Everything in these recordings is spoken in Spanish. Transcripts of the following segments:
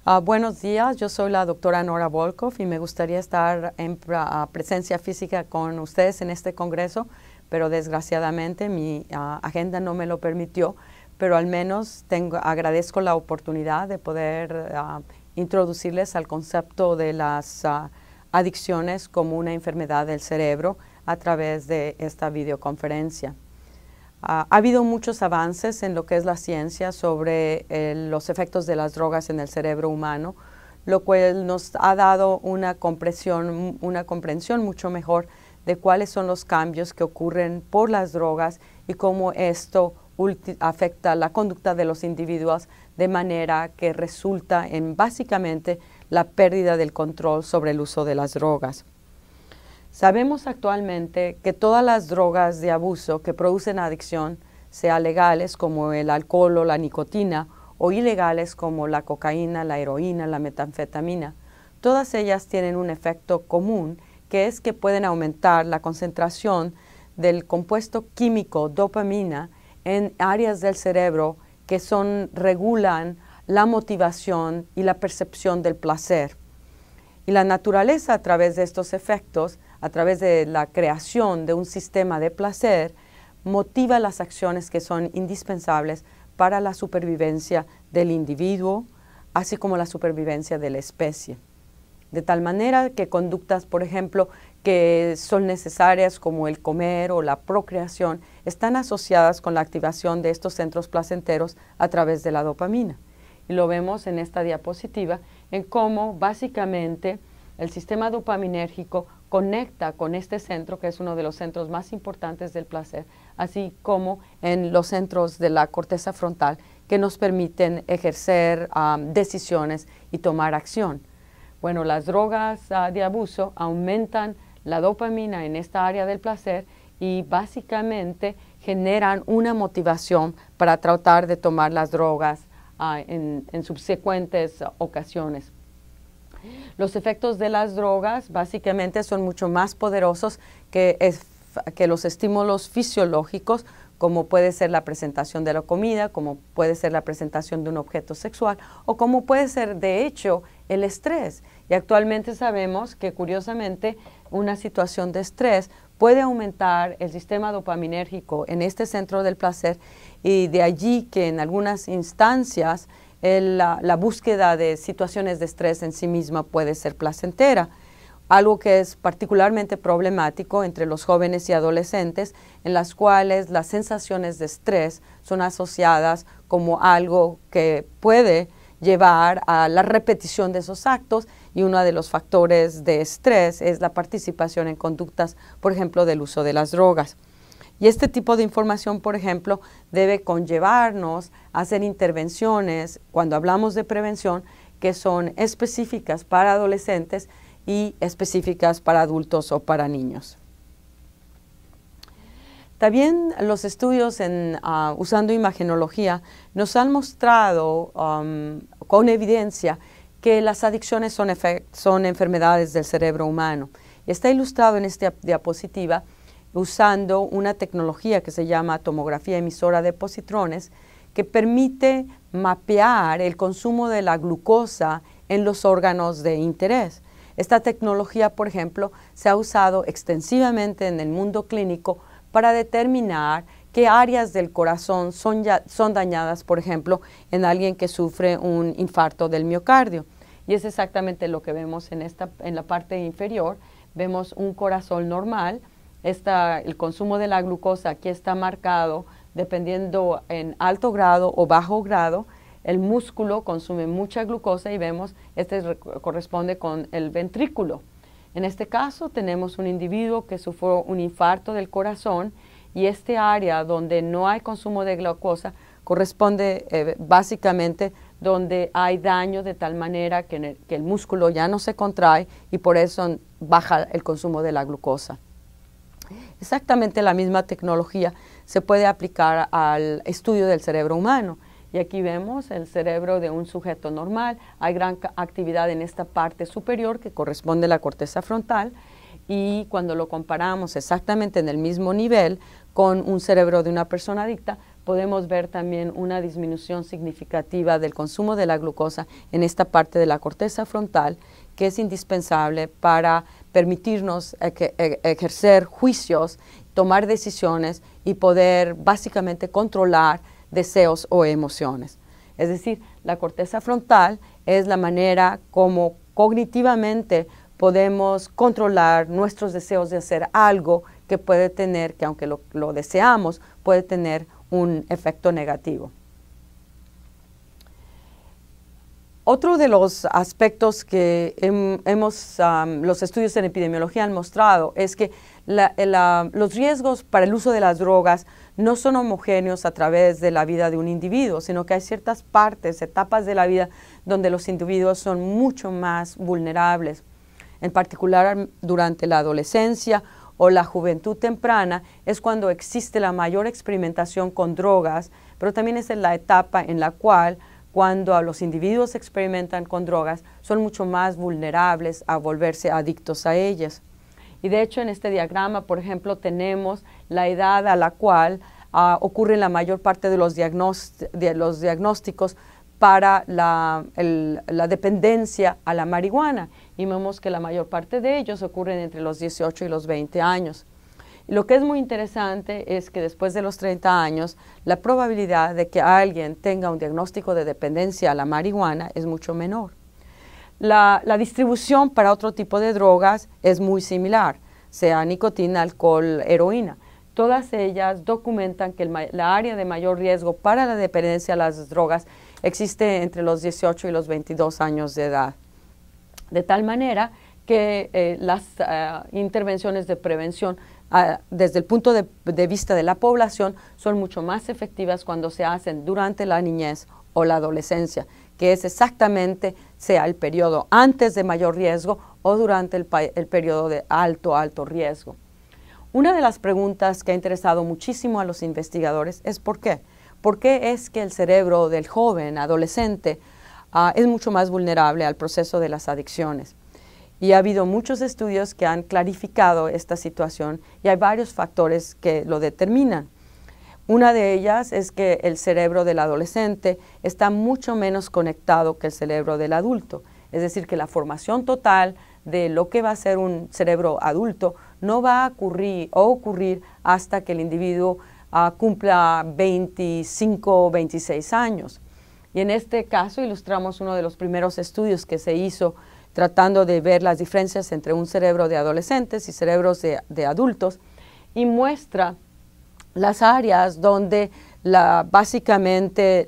Buenos días, yo soy la doctora Nora Volkov y me gustaría estar en presencia física con ustedes en este congreso, pero desgraciadamente mi agenda no me lo permitió, pero al menos agradezco la oportunidad de poder introducirles al concepto de las adicciones como una enfermedad del cerebro a través de esta videoconferencia. Ha habido muchos avances en lo que es la ciencia sobre los efectos de las drogas en el cerebro humano, lo cual nos ha dado una comprensión mucho mejor de cuáles son los cambios que ocurren por las drogas y cómo esto afecta la conducta de los individuos de manera que resulta en básicamente la pérdida del control sobre el uso de las drogas. Sabemos actualmente que todas las drogas de abuso que producen adicción, sean legales como el alcohol o la nicotina, o ilegales como la cocaína, la heroína, la metanfetamina, todas ellas tienen un efecto común, que es que pueden aumentar la concentración del compuesto químico dopamina en áreas del cerebro que regulan la motivación y la percepción del placer. Y la naturaleza, a través de estos efectos, a través de la creación de un sistema de placer, motiva las acciones que son indispensables para la supervivencia del individuo, así como la supervivencia de la especie. De tal manera que conductas, por ejemplo, que son necesarias como el comer o la procreación, están asociadas con la activación de estos centros placenteros a través de la dopamina. Y lo vemos en esta diapositiva, en cómo básicamente el sistema dopaminérgico conecta con este centro, que es uno de los centros más importantes del placer, así como en los centros de la corteza frontal que nos permiten ejercer decisiones y tomar acción. Bueno, las drogas de abuso aumentan la dopamina en esta área del placer y básicamente generan una motivación para tratar de tomar las drogas en subsecuentes ocasiones. Los efectos de las drogas básicamente son mucho más poderosos que los estímulos fisiológicos, como puede ser la presentación de la comida, como puede ser la presentación de un objeto sexual o como puede ser de hecho el estrés. Y actualmente sabemos que curiosamente una situación de estrés puede aumentar el sistema dopaminérgico en este centro del placer y de allí que en algunas instancias la búsqueda de situaciones de estrés en sí misma puede ser placentera, algo que es particularmente problemático entre los jóvenes y adolescentes, en las cuales las sensaciones de estrés son asociadas como algo que puede llevar a la repetición de esos actos, y uno de los factores de estrés es la participación en conductas, por ejemplo, del uso de las drogas. Y este tipo de información, por ejemplo, debe conllevarnos a hacer intervenciones cuando hablamos de prevención que son específicas para adolescentes y específicas para adultos o para niños. También los estudios usando imagenología nos han mostrado con evidencia que las adicciones son enfermedades del cerebro humano. Está ilustrado en esta diapositiva usando una tecnología que se llama tomografía emisora de positrones, que permite mapear el consumo de la glucosa en los órganos de interés. Esta tecnología, por ejemplo, se ha usado extensivamente en el mundo clínico para determinar qué áreas del corazón son dañadas, por ejemplo, en alguien que sufre un infarto del miocardio. Y es exactamente lo que vemos en la parte inferior. Vemos un corazón normal. El consumo de la glucosa aquí está marcado dependiendo en alto grado o bajo grado. El músculo consume mucha glucosa y vemos, corresponde con el ventrículo. En este caso tenemos un individuo que sufrió un infarto del corazón y este área donde no hay consumo de glucosa corresponde básicamente donde hay daño de tal manera que el músculo ya no se contrae y por eso baja el consumo de la glucosa. Exactamente la misma tecnología se puede aplicar al estudio del cerebro humano. Y aquí vemos el cerebro de un sujeto normal. Hay gran actividad en esta parte superior que corresponde a la corteza frontal. Y cuando lo comparamos exactamente en el mismo nivel con un cerebro de una persona adicta, podemos ver también una disminución significativa del consumo de la glucosa en esta parte de la corteza frontal, que es indispensable para permitirnos ejercer juicios, tomar decisiones y poder básicamente controlar deseos o emociones. Es decir, la corteza frontal es la manera como cognitivamente podemos controlar nuestros deseos de hacer algo que puede tener, que aunque lo deseamos, puede tener un efecto negativo. Otro de los aspectos que los estudios en epidemiología han mostrado es que los riesgos para el uso de las drogas no son homogéneos a través de la vida de un individuo, sino que hay ciertas partes, etapas de la vida donde los individuos son mucho más vulnerables. En particular, durante la adolescencia o la juventud temprana es cuando existe la mayor experimentación con drogas, pero también es en la etapa en la cual, cuando los individuos experimentan con drogas, son mucho más vulnerables a volverse adictos a ellas. Y de hecho, en este diagrama, por ejemplo, tenemos la edad a la cual ocurre la mayor parte de los diagnósticos para la dependencia a la marihuana. Y vemos que la mayor parte de ellos ocurren entre los 18 y los 20 años. Y lo que es muy interesante es que después de los 30 años, la probabilidad de que alguien tenga un diagnóstico de dependencia a la marihuana es mucho menor. La distribución para otro tipo de drogas es muy similar, sea nicotina, alcohol, heroína. Todas ellas documentan que la área de mayor riesgo para la dependencia a las drogas existe entre los 18 y los 22 años de edad. De tal manera que las intervenciones de prevención desde el punto de vista de la población son mucho más efectivas cuando se hacen durante la niñez o la adolescencia, que es exactamente sea el periodo antes de mayor riesgo o durante el periodo de alto riesgo. Una de las preguntas que ha interesado muchísimo a los investigadores es ¿por qué? ¿Por qué es que el cerebro del joven, adolescente, es mucho más vulnerable al proceso de las adicciones? Y ha habido muchos estudios que han clarificado esta situación y hay varios factores que lo determinan. Una de ellas es que el cerebro del adolescente está mucho menos conectado que el cerebro del adulto. Es decir, que la formación total de lo que va a ser un cerebro adulto no va a ocurrir hasta que el individuo cumpla 25 o 26 años. Y en este caso ilustramos uno de los primeros estudios que se hizo tratando de ver las diferencias entre un cerebro de adolescentes y cerebros de adultos, y muestra las áreas donde básicamente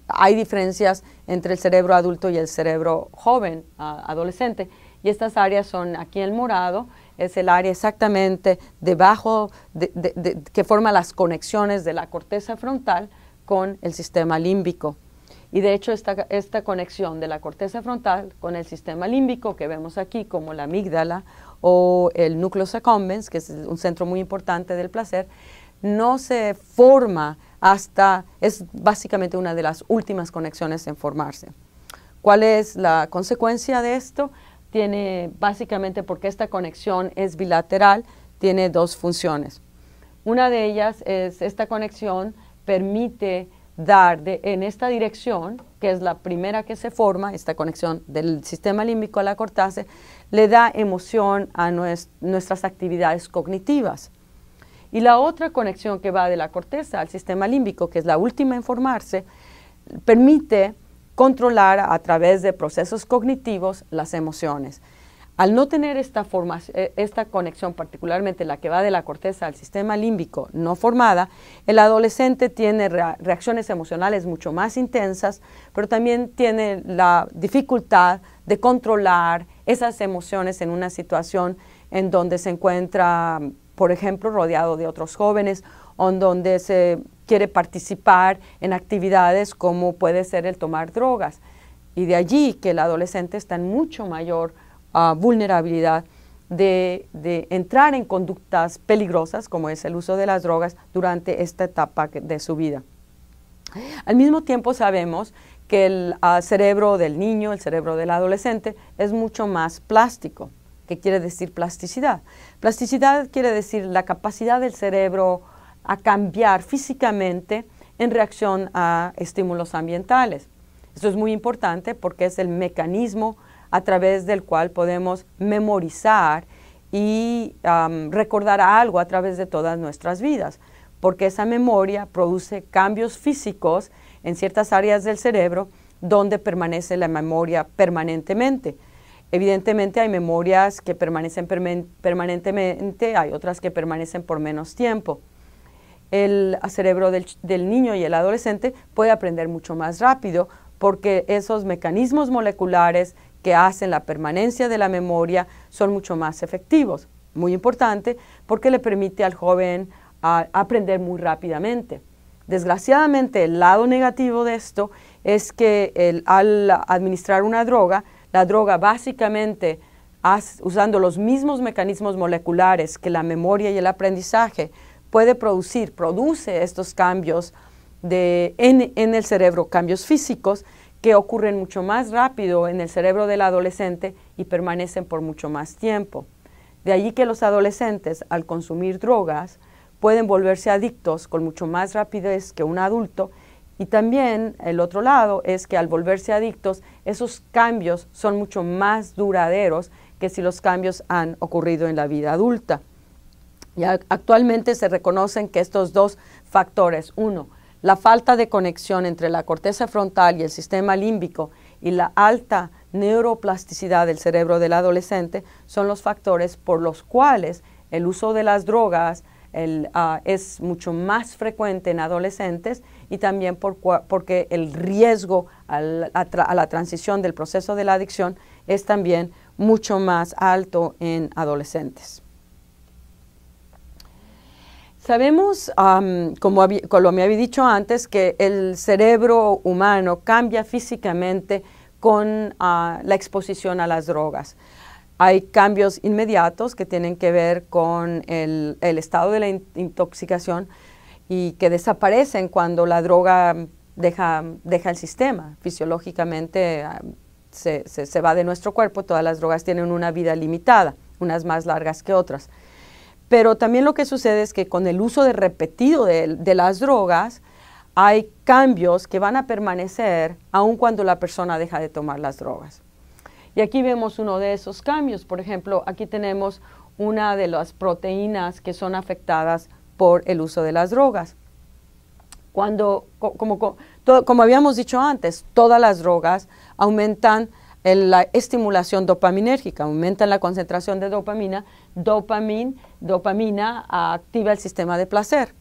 hay diferencias entre el cerebro adulto y el cerebro joven, adolescente, y estas áreas son aquí en morado, es el área exactamente debajo que forma las conexiones de la corteza frontal con el sistema límbico. Y de hecho esta conexión de la corteza frontal con el sistema límbico que vemos aquí como la amígdala o el núcleus accumbens, que es un centro muy importante del placer, no se forma es básicamente una de las últimas conexiones en formarse. ¿Cuál es la consecuencia de esto? Básicamente porque esta conexión es bilateral, tiene dos funciones. Una de ellas es esta conexión permite dar en esta dirección, que es la primera que se forma, esta conexión del sistema límbico a la corteza, le da emoción a nuestras actividades cognitivas. Y la otra conexión que va de la corteza al sistema límbico, que es la última en formarse, permite controlar a través de procesos cognitivos las emociones. Al no tener esta conexión, particularmente la que va de la corteza al sistema límbico no formada, el adolescente tiene reacciones emocionales mucho más intensas, pero también tiene la dificultad de controlar esas emociones en una situación en donde se encuentra, por ejemplo, rodeado de otros jóvenes, o en donde se quiere participar en actividades como puede ser el tomar drogas. Y de allí que el adolescente está en mucho mayor vulnerabilidad de entrar en conductas peligrosas, como es el uso de las drogas, durante esta etapa de su vida. Al mismo tiempo sabemos que el cerebro del niño, el cerebro del adolescente, es mucho más plástico. ¿Qué quiere decir plasticidad? Plasticidad quiere decir la capacidad del cerebro a cambiar físicamente en reacción a estímulos ambientales. Esto es muy importante porque es el mecanismo a través del cual podemos memorizar y recordar algo a través de todas nuestras vidas, porque esa memoria produce cambios físicos en ciertas áreas del cerebro donde permanece la memoria permanentemente. Evidentemente hay memorias que permanecen permanentemente, hay otras que permanecen por menos tiempo. El cerebro del niño y el adolescente puede aprender mucho más rápido porque esos mecanismos moleculares que hacen la permanencia de la memoria son mucho más efectivos. Muy importante porque le permite al joven aprender muy rápidamente. Desgraciadamente, el lado negativo de esto es que al administrar una droga, la droga básicamente, usando los mismos mecanismos moleculares que la memoria y el aprendizaje, produce estos cambios en el cerebro, cambios físicos que ocurren mucho más rápido en el cerebro del adolescente y permanecen por mucho más tiempo. De allí que los adolescentes, al consumir drogas, pueden volverse adictos con mucho más rapidez que un adulto. Y también el otro lado es que al volverse adictos, esos cambios son mucho más duraderos que si los cambios han ocurrido en la vida adulta. Y actualmente se reconocen que estos dos factores, uno, la falta de conexión entre la corteza frontal y el sistema límbico y la alta neuroplasticidad del cerebro del adolescente, son los factores por los cuales el uso de las drogas es mucho más frecuente en adolescentes y también porque el riesgo a la transición del proceso de la adicción es también mucho más alto en adolescentes. Sabemos, como me había dicho antes, que el cerebro humano cambia físicamente con la exposición a las drogas. Hay cambios inmediatos que tienen que ver con el estado de la intoxicación y que desaparecen cuando la droga deja el sistema. Fisiológicamente se va de nuestro cuerpo, todas las drogas tienen una vida limitada, unas más largas que otras. Pero también lo que sucede es que con el uso repetido de las drogas, hay cambios que van a permanecer aun cuando la persona deja de tomar las drogas. Y aquí vemos uno de esos cambios. Por ejemplo, aquí tenemos una de las proteínas que son afectadas por el uso de las drogas. Como habíamos dicho antes, todas las drogas aumentan la estimulación dopaminérgica, aumentan la concentración de dopamina. Dopamina activa el sistema de placer.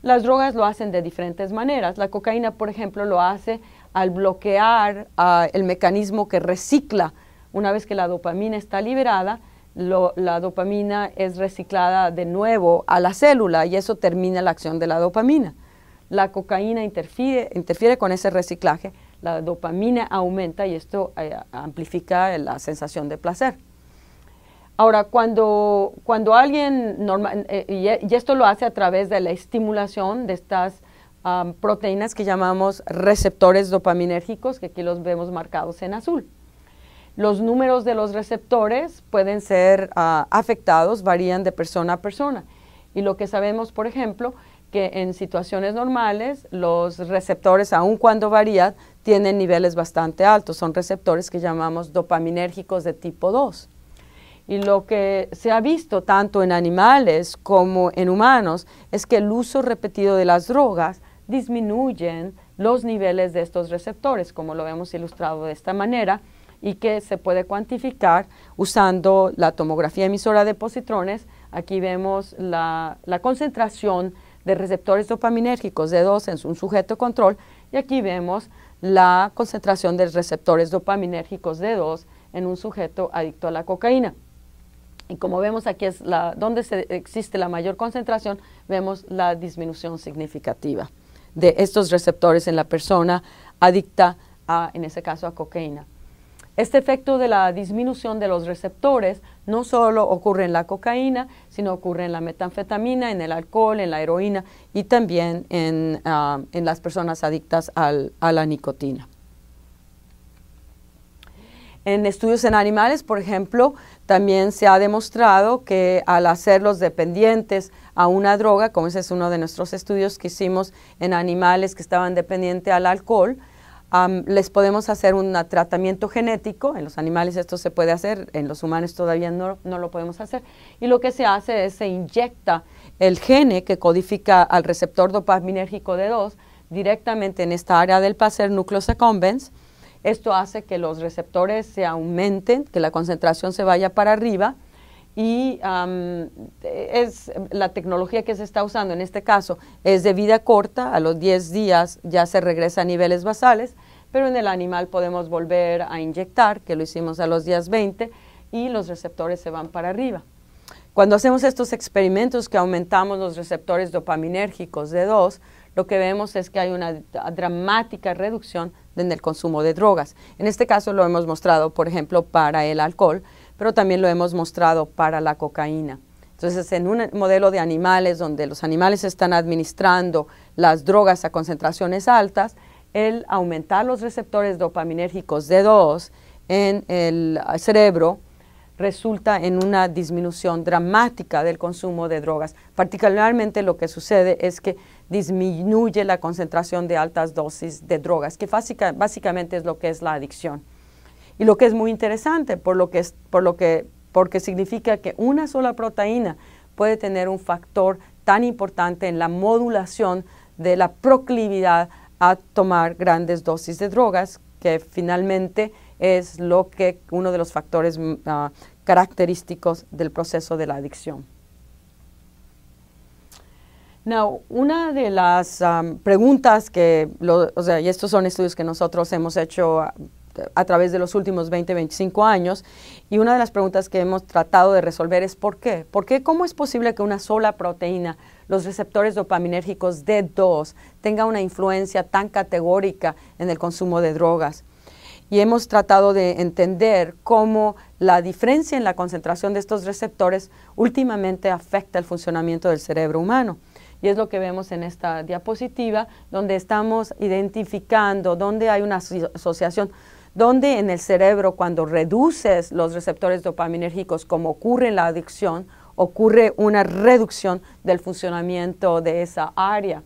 Las drogas lo hacen de diferentes maneras. La cocaína, por ejemplo, lo hace al bloquear el mecanismo que recicla. Una vez que la dopamina está liberada, la dopamina es reciclada de nuevo a la célula y eso termina la acción de la dopamina. La cocaína interfiere con ese reciclaje, la dopamina aumenta y esto amplifica la sensación de placer. Ahora, cuando alguien, y esto lo hace a través de la estimulación de estas proteínas que llamamos receptores dopaminérgicos, que aquí los vemos marcados en azul. Los números de los receptores pueden ser afectados, varían de persona a persona. Y lo que sabemos, por ejemplo, que en situaciones normales los receptores, aun cuando varían, tienen niveles bastante altos. Son receptores que llamamos dopaminérgicos de tipo 2. Y lo que se ha visto tanto en animales como en humanos es que el uso repetido de las drogas disminuyen los niveles de estos receptores, como lo vemos ilustrado de esta manera, y que se puede cuantificar usando la tomografía emisora de positrones. Aquí vemos la concentración de receptores dopaminérgicos de 2 en un sujeto control y aquí vemos la concentración de receptores dopaminérgicos de 2 en un sujeto adicto a la cocaína. Y como vemos aquí es donde existe la mayor concentración, vemos la disminución significativa de estos receptores en la persona adicta en ese caso a cocaína. Este efecto de la disminución de los receptores no solo ocurre en la cocaína, sino ocurre en la metanfetamina, en el alcohol, en la heroína y también en las personas adictas a la nicotina. En estudios en animales, por ejemplo, también se ha demostrado que al hacerlos dependientes a una droga, como ese es uno de nuestros estudios que hicimos en animales que estaban dependientes al alcohol, les podemos hacer un tratamiento genético. En los animales esto se puede hacer, en los humanos todavía no lo podemos hacer. Y lo que se hace es se inyecta el gene que codifica al receptor dopaminérgico D2 directamente en esta área del placer, núcleos accumbens. Esto hace que los receptores se aumenten, que la concentración se vaya para arriba, y es la tecnología que se está usando en este caso es de vida corta. A los 10 días ya se regresa a niveles basales, pero en el animal podemos volver a inyectar, que lo hicimos a los días 20, y los receptores se van para arriba. Cuando hacemos estos experimentos que aumentamos los receptores dopaminérgicos D2, lo que vemos es que hay una dramática reducción en el consumo de drogas. En este caso lo hemos mostrado, por ejemplo, para el alcohol, pero también lo hemos mostrado para la cocaína. Entonces, en un modelo de animales donde los animales están administrando las drogas a concentraciones altas, el aumentar los receptores dopaminérgicos D2 en el cerebro resulta en una disminución dramática del consumo de drogas. Particularmente lo que sucede es que disminuye la concentración de altas dosis de drogas, que básicamente es lo que es la adicción. Y lo que es muy interesante, porque significa que una sola proteína puede tener un factor tan importante en la modulación de la proclividad a tomar grandes dosis de drogas, que finalmente es uno de los factores característicos del proceso de la adicción. Una de las preguntas y estos son estudios que nosotros hemos hecho a través de los últimos 20, 25 años, y una de las preguntas que hemos tratado de resolver es ¿por qué? ¿Por qué? ¿Cómo es posible que una sola proteína, los receptores dopaminérgicos D2, tenga una influencia tan categórica en el consumo de drogas? Y hemos tratado de entender cómo la diferencia en la concentración de estos receptores últimamente afecta el funcionamiento del cerebro humano. Y es lo que vemos en esta diapositiva, donde estamos identificando dónde hay una asociación, donde en el cerebro, cuando reduces los receptores dopaminérgicos, como ocurre en la adicción, ocurre una reducción del funcionamiento de esa área.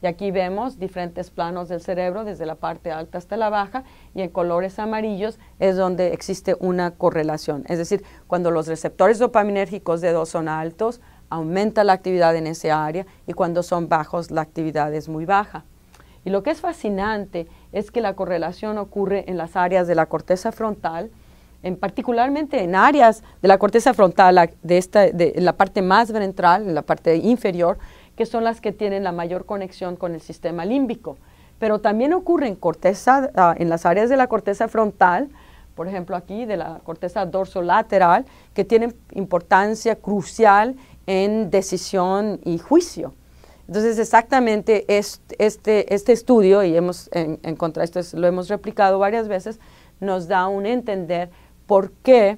Y aquí vemos diferentes planos del cerebro, desde la parte alta hasta la baja, y en colores amarillos es donde existe una correlación. Es decir, cuando los receptores dopaminérgicos D2 son altos, aumenta la actividad en ese área, y cuando son bajos, la actividad es muy baja. Y lo que es fascinante es que la correlación ocurre en las áreas de la corteza frontal, particularmente en áreas de la corteza frontal, de la parte más ventral, en la parte inferior, que son las que tienen la mayor conexión con el sistema límbico. Pero también ocurre en las áreas de la corteza frontal, por ejemplo aquí de la corteza dorsolateral, que tienen importancia crucial en decisión y juicio. Entonces, exactamente este estudio, y lo hemos replicado varias veces, nos da un entender por qué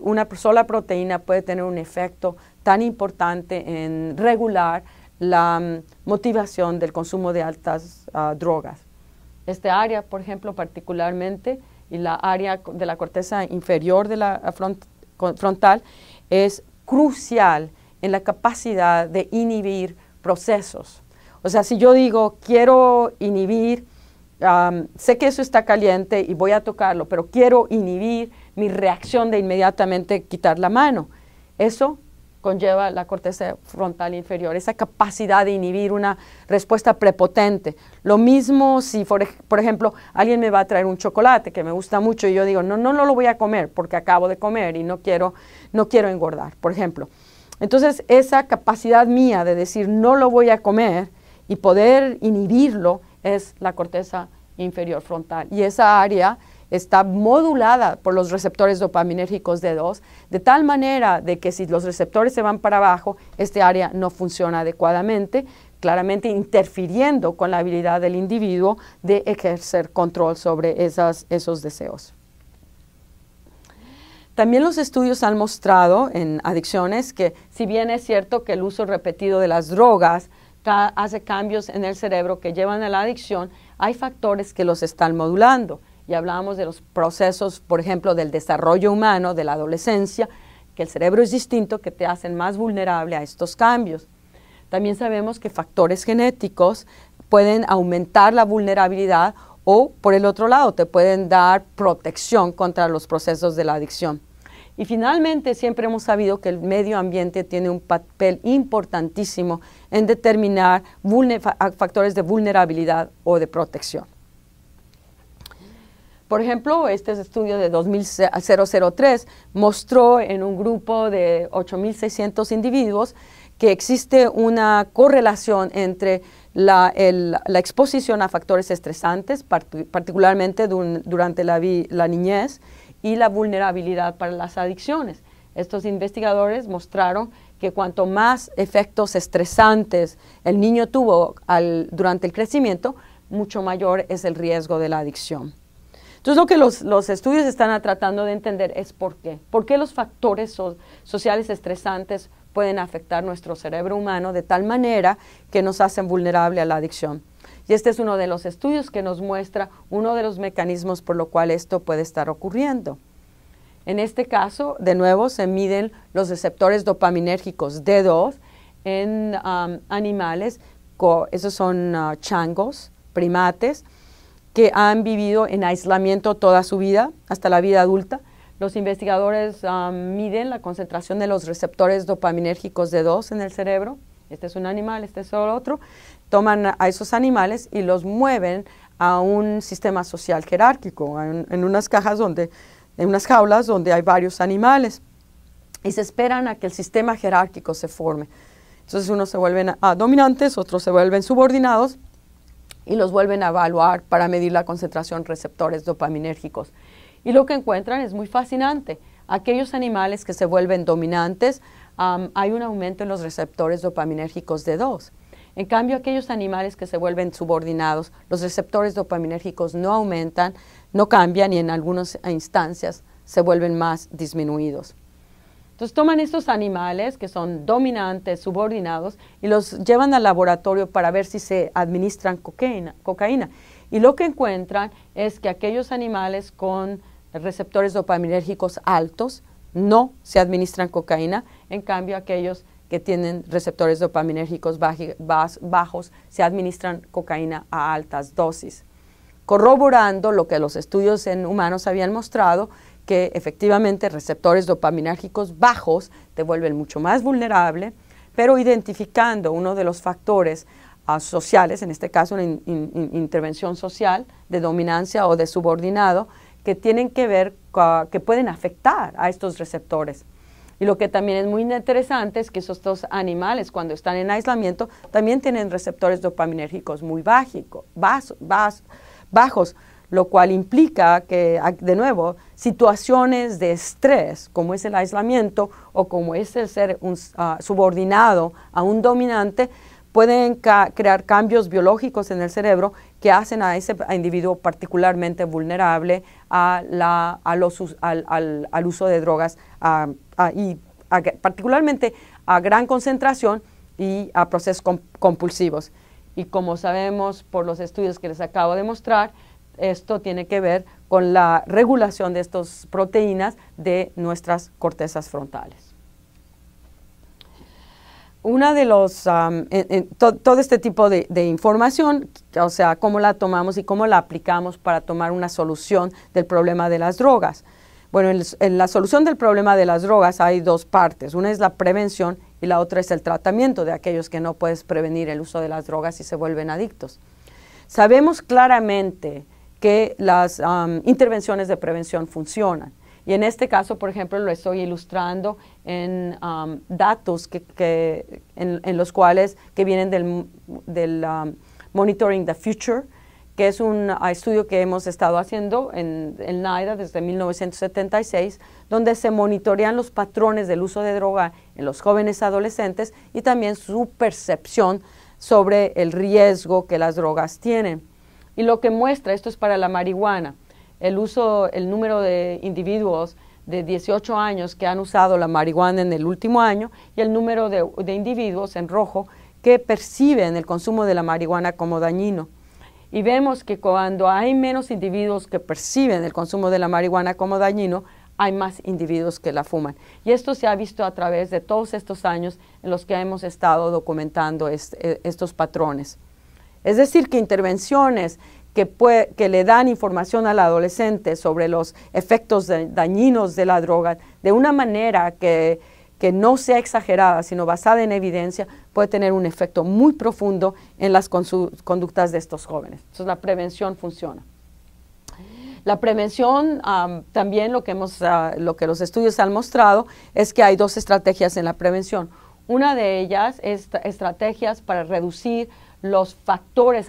una sola proteína puede tener un efecto tan importante en regular la motivación del consumo de altas drogas. Este área, por ejemplo, particularmente, y la área de la corteza inferior de la frontal, es crucial en la capacidad de inhibir procesos. O sea, si yo digo, quiero inhibir, sé que eso está caliente y voy a tocarlo, pero quiero inhibir mi reacción de inmediatamente quitar la mano. Eso conlleva la corteza frontal inferior, esa capacidad de inhibir una respuesta prepotente. Lo mismo si, por ejemplo, alguien me va a traer un chocolate que me gusta mucho y yo digo, no lo voy a comer porque acabo de comer y no quiero engordar, por ejemplo. Entonces, esa capacidad mía de decir no lo voy a comer y poder inhibirlo es la corteza inferior frontal. Y esa área está modulada por los receptores dopaminérgicos D2, de tal manera de que si los receptores se van para abajo, este área no funciona adecuadamente, claramente interfiriendo con la habilidad del individuo de ejercer control sobre esos deseos. También los estudios han mostrado en adicciones que, si bien es cierto que el uso repetido de las drogas hace cambios en el cerebro que llevan a la adicción, hay factores que los están modulando. y hablábamos de los procesos, por ejemplo, del desarrollo humano, de la adolescencia, que el cerebro es distinto, que te hacen más vulnerable a estos cambios. También sabemos que factores genéticos pueden aumentar la vulnerabilidad o, por el otro lado, te pueden dar protección contra los procesos de la adicción. Y finalmente, siempre hemos sabido que el medio ambiente tiene un papel importantísimo en determinar factores de vulnerabilidad o de protección. Por ejemplo, este estudio de 2003 mostró en un grupo de 8.600 individuos que existe una correlación entre la exposición a factores estresantes, particularmente durante la niñez, y la vulnerabilidad para las adicciones. Estos investigadores mostraron que cuanto más efectos estresantes el niño tuvo durante el crecimiento, mucho mayor es el riesgo de la adicción. Entonces, lo que los estudios están tratando de entender es por qué. ¿Por qué los factores sociales estresantes pueden afectar nuestro cerebro humano de tal manera que nos hacen vulnerable a la adicción? Y este es uno de los estudios que nos muestra uno de los mecanismos por lo cual esto puede estar ocurriendo. En este caso, de nuevo, se miden los receptores dopaminérgicos D2 en animales, esos son changos, primates, que han vivido en aislamiento toda su vida, hasta la vida adulta. Los investigadores miden la concentración de los receptores dopaminérgicos D2 en el cerebro. Este es un animal, este es otro. Toman a esos animales y los mueven a un sistema social jerárquico, en unas jaulas donde hay varios animales. Y se esperan a que el sistema jerárquico se forme. Entonces unos se vuelven dominantes, otros se vuelven subordinados, y los vuelven a evaluar para medir la concentración de receptores dopaminérgicos. Y lo que encuentran es muy fascinante. Aquellos animales que se vuelven dominantes, hay un aumento en los receptores dopaminérgicos D2. En cambio, aquellos animales que se vuelven subordinados, los receptores dopaminérgicos no aumentan, no cambian y en algunas instancias se vuelven más disminuidos. Entonces toman estos animales que son dominantes, subordinados, y los llevan al laboratorio para ver si se administran cocaína. Y lo que encuentran es que aquellos animales con receptores dopaminérgicos altos no se administran cocaína, en cambio aquellos que tienen receptores dopaminérgicos bajos se administran cocaína a altas dosis, corroborando lo que los estudios en humanos habían mostrado, que efectivamente receptores dopaminérgicos bajos te vuelven mucho más vulnerable, pero identificando uno de los factores sociales, en este caso una intervención social de dominancia o de subordinado, que tienen que ver, que pueden afectar a estos receptores. Y lo que también es muy interesante es que esos dos animales, cuando están en aislamiento, también tienen receptores dopaminérgicos muy bajos, lo cual implica que, de nuevo, situaciones de estrés, como es el aislamiento o como es el ser subordinado a un dominante, pueden crear cambios biológicos en el cerebro que hacen a ese individuo particularmente vulnerable al uso de drogas, particularmente a gran concentración y a procesos compulsivos. Y como sabemos por los estudios que les acabo de mostrar, esto tiene que ver con la regulación de estas proteínas de nuestras cortezas frontales. Una de los, todo este tipo de información, o sea, cómo la tomamos y cómo la aplicamos para tomar una solución del problema de las drogas. Bueno, en la solución del problema de las drogas hay dos partes. Una es la prevención y la otra es el tratamiento de aquellos que no puedes prevenir el uso de las drogas y se vuelven adictos. Sabemos claramente que las intervenciones de prevención funcionan. Y en este caso, por ejemplo, lo estoy ilustrando en datos en los cuales que vienen del Monitoring the Future, que es un estudio que hemos estado haciendo en NIDA desde 1976, donde se monitorean los patrones del uso de droga en los jóvenes adolescentes y también su percepción sobre el riesgo que las drogas tienen. Y lo que muestra, esto es para la marihuana, el número de individuos de 18 años que han usado la marihuana en el último año y el número de individuos en rojo que perciben el consumo de la marihuana como dañino. y vemos que cuando hay menos individuos que perciben el consumo de la marihuana como dañino, hay más individuos que la fuman. Y esto se ha visto a través de todos estos años en los que hemos estado documentando estos patrones. Es decir, que intervenciones que le dan información al adolescente sobre los efectos dañinos de la droga de una manera que no sea exagerada, sino basada en evidencia, puede tener un efecto muy profundo en las conductas de estos jóvenes. Entonces, la prevención funciona. La prevención, también lo que los estudios han mostrado es que hay dos estrategias en la prevención. Una de ellas es estrategias para reducir los factores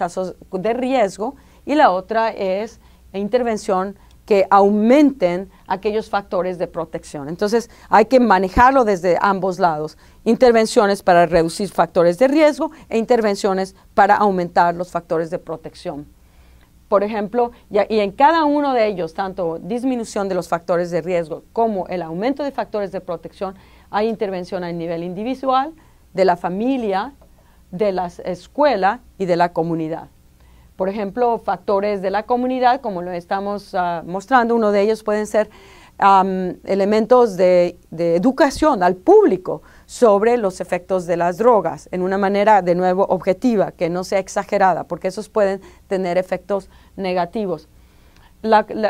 de riesgo y la otra es intervención que aumenten aquellos factores de protección. Entonces, hay que manejarlo desde ambos lados. Intervenciones para reducir factores de riesgo e intervenciones para aumentar los factores de protección. Por ejemplo, y en cada uno de ellos, tanto disminución de los factores de riesgo como el aumento de factores de protección, hay intervención a nivel individual, de la familia, de la escuela y de la comunidad. Por ejemplo, factores de la comunidad, como lo estamos mostrando, uno de ellos pueden ser elementos de educación al público sobre los efectos de las drogas, en una manera, de nuevo, objetiva, que no sea exagerada, porque esos pueden tener efectos negativos.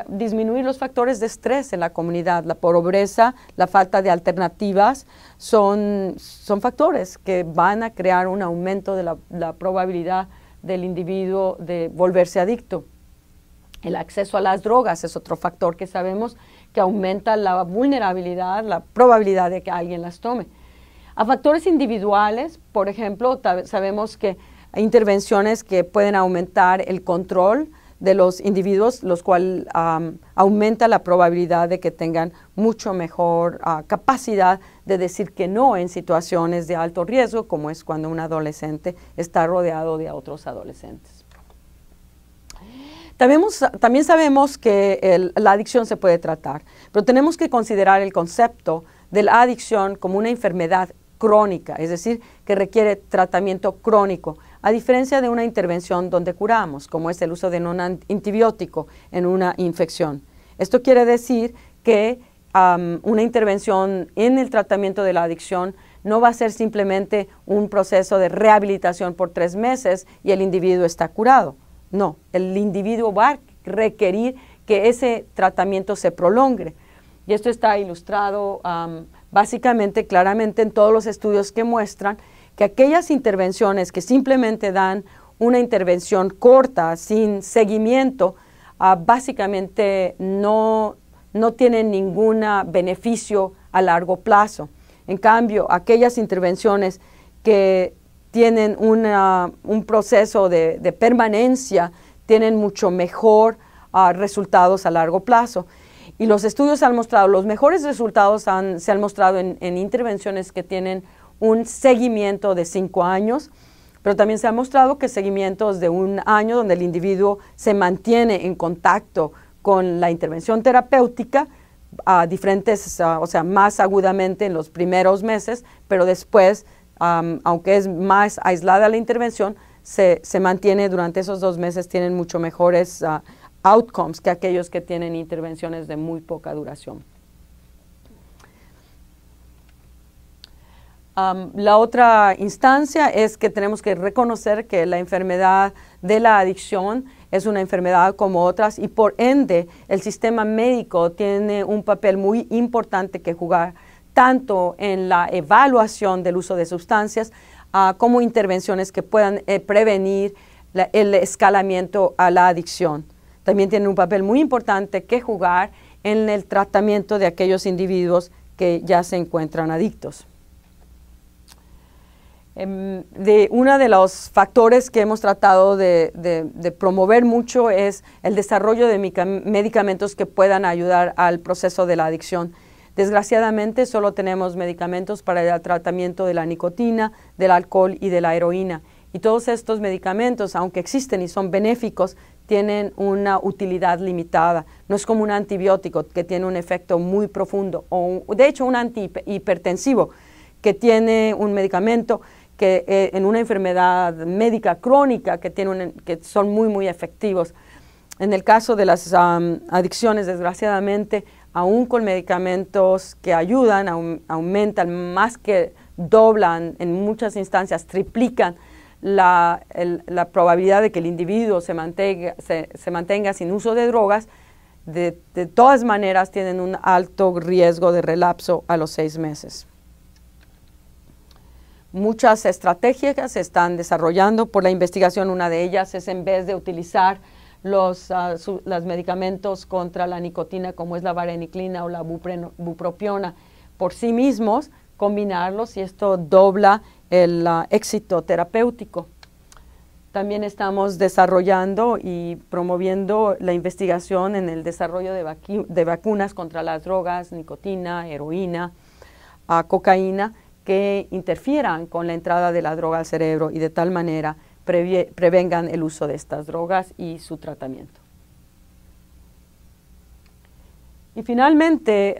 Disminuir los factores de estrés en la comunidad, la pobreza, la falta de alternativas, son factores que van a crear un aumento de la probabilidad del individuo de volverse adicto. El acceso a las drogas es otro factor que sabemos que aumenta la vulnerabilidad, la probabilidad de que alguien las tome. A factores individuales, por ejemplo, sabemos que hay intervenciones que pueden aumentar el control de los individuos, los cuales aumenta la probabilidad de que tengan mucho mejor capacidad de decir que no en situaciones de alto riesgo, como es cuando un adolescente está rodeado de otros adolescentes. También sabemos que la adicción se puede tratar, pero tenemos que considerar el concepto de la adicción como una enfermedad crónica, es decir, que requiere tratamiento crónico, a diferencia de una intervención donde curamos, como es el uso de un antibiótico en una infección. Esto quiere decir que una intervención en el tratamiento de la adicción no va a ser simplemente un proceso de rehabilitación por 3 meses y el individuo está curado. No, el individuo va a requerir que ese tratamiento se prolongue. Y esto está ilustrado básicamente, claramente, en todos los estudios que muestran que aquellas intervenciones que simplemente dan una intervención corta, sin seguimiento, básicamente no tienen ningún beneficio a largo plazo. En cambio, aquellas intervenciones que tienen un proceso de permanencia, tienen mucho mejor resultados a largo plazo. Y los estudios han mostrado, los mejores resultados se han mostrado en intervenciones que tienen un seguimiento de 5 años, pero también se ha mostrado que seguimientos de 1 año, donde el individuo se mantiene en contacto con la intervención terapéutica, o sea, más agudamente en los primeros meses, pero después, aunque es más aislada la intervención, se mantiene durante esos 2 meses, tienen mucho mejores outcomes que aquellos que tienen intervenciones de muy poca duración. La otra instancia es que tenemos que reconocer que la enfermedad de la adicción es una enfermedad como otras y por ende el sistema médico tiene un papel muy importante que jugar tanto en la evaluación del uso de sustancias como intervenciones que puedan prevenir el escalamiento a la adicción. También tiene un papel muy importante que jugar en el tratamiento de aquellos individuos que ya se encuentran adictos. Uno de los factores que hemos tratado de promover mucho es el desarrollo de medicamentos que puedan ayudar al proceso de la adicción. Desgraciadamente solo tenemos medicamentos para el tratamiento de la nicotina, del alcohol y de la heroína. Y todos estos medicamentos, aunque existen y son benéficos, tienen una utilidad limitada. No es como un antibiótico que tiene un efecto muy profundo, o de hecho un antihipertensivo que tiene un medicamento que en una enfermedad médica crónica que son muy efectivos. En el caso de las adicciones, desgraciadamente, aún con medicamentos que ayudan, aumentan, más que doblan, en muchas instancias triplican la probabilidad de que el individuo se mantenga sin uso de drogas. De todas maneras tienen un alto riesgo de relapso a los 6 meses. Muchas estrategias se están desarrollando por la investigación. Una de ellas es, en vez de utilizar los medicamentos contra la nicotina, como es la vareniclina o la bupropiona, por sí mismos, combinarlos, y esto dobla el éxito terapéutico. También estamos desarrollando y promoviendo la investigación en el desarrollo de vacunas contra las drogas, nicotina, heroína, cocaína, que interfieran con la entrada de la droga al cerebro y de tal manera prevengan el uso de estas drogas y su tratamiento. Y finalmente,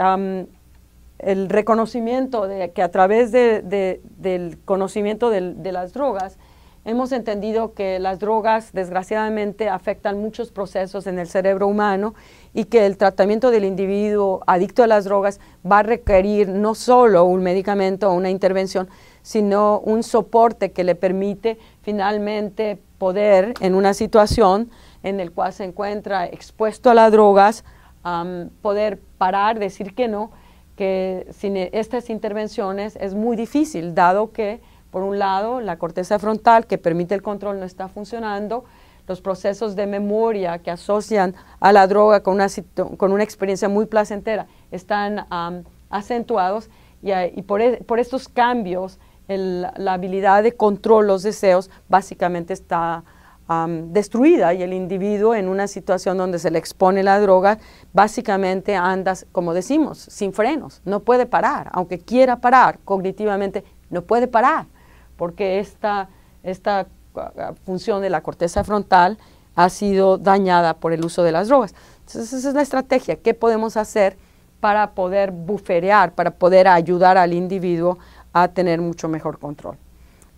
el reconocimiento de que a través del conocimiento de las drogas, hemos entendido que las drogas desgraciadamente afectan muchos procesos en el cerebro humano, y que el tratamiento del individuo adicto a las drogas va a requerir no solo un medicamento o una intervención, sino un soporte que le permite finalmente poder, en una situación en la cual se encuentra expuesto a las drogas, poder parar, decir que no, que sin estas intervenciones es muy difícil, dado que, por un lado, la corteza frontal, que permite el control, no está funcionando. Los procesos de memoria que asocian a la droga con una experiencia muy placentera están acentuados, y por estos cambios la habilidad de control, los deseos, básicamente está destruida, y el individuo, en una situación donde se le expone la droga, básicamente anda, como decimos, sin frenos, no puede parar, aunque quiera parar cognitivamente, no puede parar, porque esta función de la corteza frontal ha sido dañada por el uso de las drogas. Entonces, esa es la estrategia. ¿Qué podemos hacer para poder buferear, para poder ayudar al individuo a tener mucho mejor control?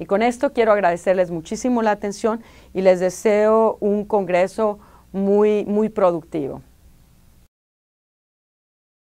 Y con esto quiero agradecerles muchísimo la atención y les deseo un congreso muy productivo.